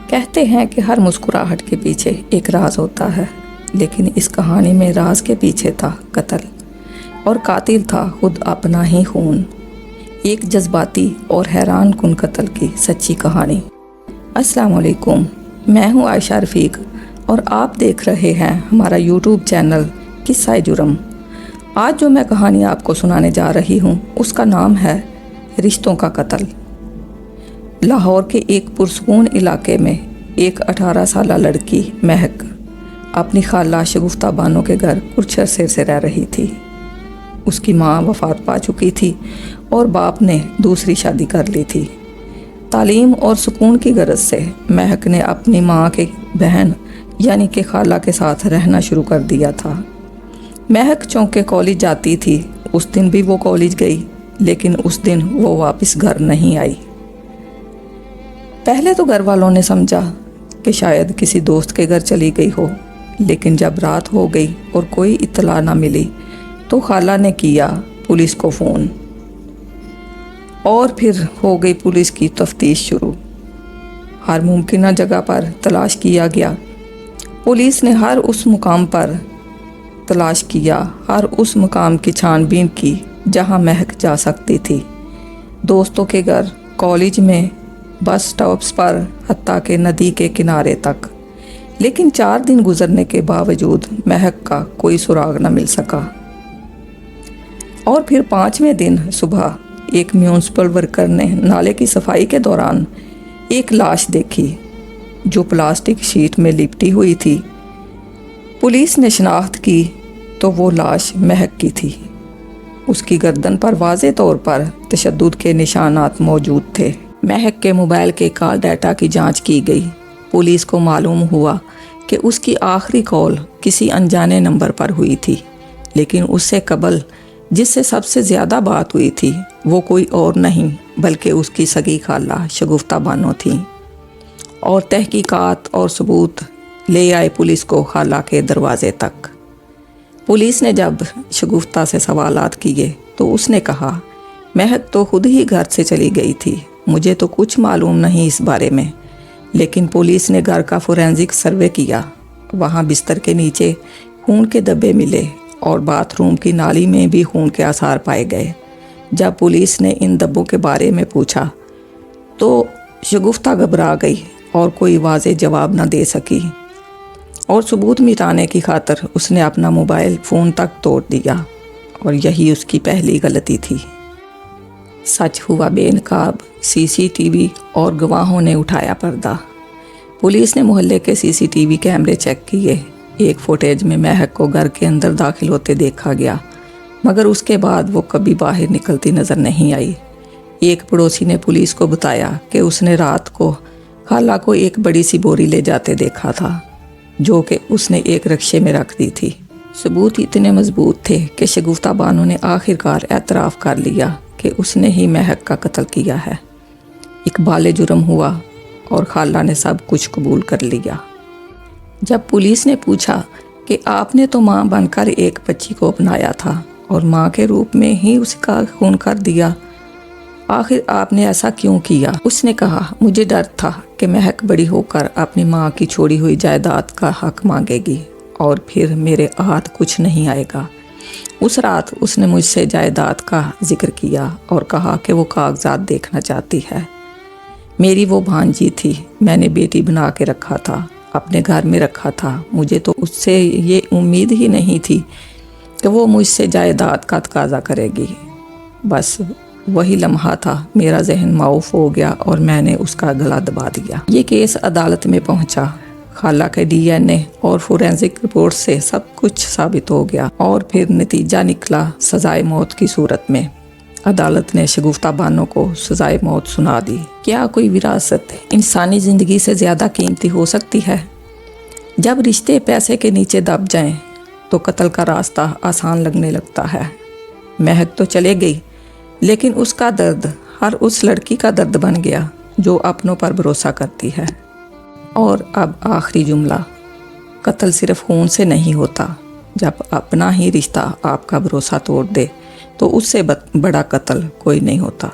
کہتے ہیں کہ ہر مسکراہٹ کے پیچھے ایک راز ہوتا ہے، لیکن اس کہانی میں راز کے پیچھے تھا قتل، اور قاتل تھا خود اپنا ہی خون۔ ایک جذباتی اور حیران کن قتل کی سچی کہانی۔ السلام علیکم، میں ہوں عائشہ رفیق اور آپ دیکھ رہے ہیں ہمارا یوٹیوب چینل قصہ جرم۔ آج جو میں کہانی آپ کو سنانے جا رہی ہوں اس کا نام ہے رشتوں کا قتل۔ لاہور کے ایک پرسکون علاقے میں ایک 18 سالہ لڑکی مہک اپنی خالہ شگفتہ بانو کے گھر کچھ عرصے سے رہ رہی تھی۔ اس کی ماں وفات پا چکی تھی اور باپ نے دوسری شادی کر لی تھی۔ تعلیم اور سکون کی غرض سے مہک نے اپنی ماں کی بہن یعنی کہ خالہ کے ساتھ رہنا شروع کر دیا تھا۔ مہک چونکہ کالج جاتی تھی، اس دن بھی وہ کالج گئی، لیکن اس دن وہ واپس گھر نہیں آئی۔ پہلے تو گھر والوں نے سمجھا کہ شاید کسی دوست کے گھر چلی گئی ہو، لیکن جب رات ہو گئی اور کوئی اطلاع نہ ملی تو خالہ نے کیا پولیس کو فون، اور پھر ہو گئی پولیس کی تفتیش شروع۔ ہر ممکنہ جگہ پر تلاش کیا گیا۔ پولیس نے ہر اس مقام پر تلاش کیا، ہر اس مقام کی چھان بین کی جہاں مہک جا سکتی تھی، دوستوں کے گھر، کالج میں، بس سٹاپس پر، حتیٰ کہ ندی کے کنارے تک، لیکن 4 دن گزرنے کے باوجود مہک کا کوئی سراغ نہ مل سکا۔ اور پھر 5ویں دن صبح ایک میونسپل ورکر نے نالے کی صفائی کے دوران ایک لاش دیکھی جو پلاسٹک شیٹ میں لپٹی ہوئی تھی۔ پولیس نے شناخت کی تو وہ لاش مہک کی تھی۔ اس کی گردن پر واضح طور پر تشدد کے نشانات موجود تھے۔ مہک کے موبائل کے کال ڈیٹا کی جانچ کی گئی۔ پولیس کو معلوم ہوا کہ اس کی آخری کال کسی انجانے نمبر پر ہوئی تھی، لیکن اس سے قبل جس سے سب سے زیادہ بات ہوئی تھی وہ کوئی اور نہیں بلکہ اس کی سگی خالہ شگفتہ بانو تھیں۔ اور تحقیقات اور ثبوت لے آئے پولیس کو خالہ کے دروازے تک۔ پولیس نے جب شگفتہ سے سوالات کیے تو اس نے کہا، مہک تو خود ہی گھر سے چلی گئی تھی، مجھے تو کچھ معلوم نہیں اس بارے میں۔ لیکن پولیس نے گھر کا فورینزک سروے کیا، وہاں بستر کے نیچے خون کے دھبے ملے اور باتھ روم کی نالی میں بھی خون کے آثار پائے گئے۔ جب پولیس نے ان دھبوں کے بارے میں پوچھا تو شگفتہ گھبرا گئی اور کوئی واضح جواب نہ دے سکی، اور ثبوت مٹانے کی خاطر اس نے اپنا موبائل فون تک توڑ دیا، اور یہی اس کی پہلی غلطی تھی۔ سچ ہوا بے نقاب، CCTV اور گواہوں نے اٹھایا پردہ۔ پولیس نے محلے کے CCTV کیمرے چیک کیے۔ ایک فوٹیج میں مہک کو گھر کے اندر داخل ہوتے دیکھا گیا، مگر اس کے بعد وہ کبھی باہر نکلتی نظر نہیں آئی۔ ایک پڑوسی نے پولیس کو بتایا کہ اس نے رات کو خالہ کو ایک بڑی سی بوری لے جاتے دیکھا تھا، جو کہ اس نے ایک رکشے میں رکھ دی تھی۔ ثبوت اتنے مضبوط تھے کہ شگفتہ بانو نے آخرکار اعتراف کر لیا کہ اس نے ہی مہک کا قتل کیا ہے۔ اقبال جرم ہوا اور خالہ نے سب کچھ قبول کر لیا۔ جب پولیس نے پوچھا کہ آپ نے تو ماں بن کر ایک بچی کو اپنایا تھا اور ماں کے روپ میں ہی اس کا خون کر دیا، آخر آپ نے ایسا کیوں کیا؟ اس نے کہا، مجھے ڈر تھا کہ مہک بڑی ہو کر اپنی ماں کی چھوڑی ہوئی جائیداد کا حق مانگے گی اور پھر میرے ہاتھ کچھ نہیں آئے گا۔ اس رات اس نے مجھ سے جائیداد کا ذکر کیا اور کہا کہ وہ کاغذات دیکھنا چاہتی ہے۔ میری وہ بھانجی تھی، میں نے بیٹی بنا کے رکھا تھا، اپنے گھر میں رکھا تھا، مجھے تو اس سے یہ امید ہی نہیں تھی کہ وہ مجھ سے جائیداد کا تقاضا کرے گی۔ بس وہی لمحہ تھا، میرا ذہن معاف ہو گیا اور میں نے اس کا گلا دبا دیا۔ یہ کیس عدالت میں پہنچا۔ خالہ کے DNA اور فورینزک رپورٹ سے سب کچھ ثابت ہو گیا اور پھر نتیجہ نکلا سزائے موت کی صورت میں۔ عدالت نے شگفتہ بانو کو سزائے موت سنا دی۔ کیا کوئی وراثت انسانی زندگی سے زیادہ قیمتی ہو سکتی ہے؟ جب رشتے پیسے کے نیچے دب جائیں تو قتل کا راستہ آسان لگنے لگتا ہے۔ مہک تو چلے گئی، لیکن اس کا درد ہر اس لڑکی کا درد بن گیا جو اپنوں پر بھروسہ کرتی ہے۔ اور اب آخری جملہ، قتل صرف خون سے نہیں ہوتا، جب اپنا ہی رشتہ آپ کا بھروسہ توڑ دے تو اس سے بڑا قتل کوئی نہیں ہوتا۔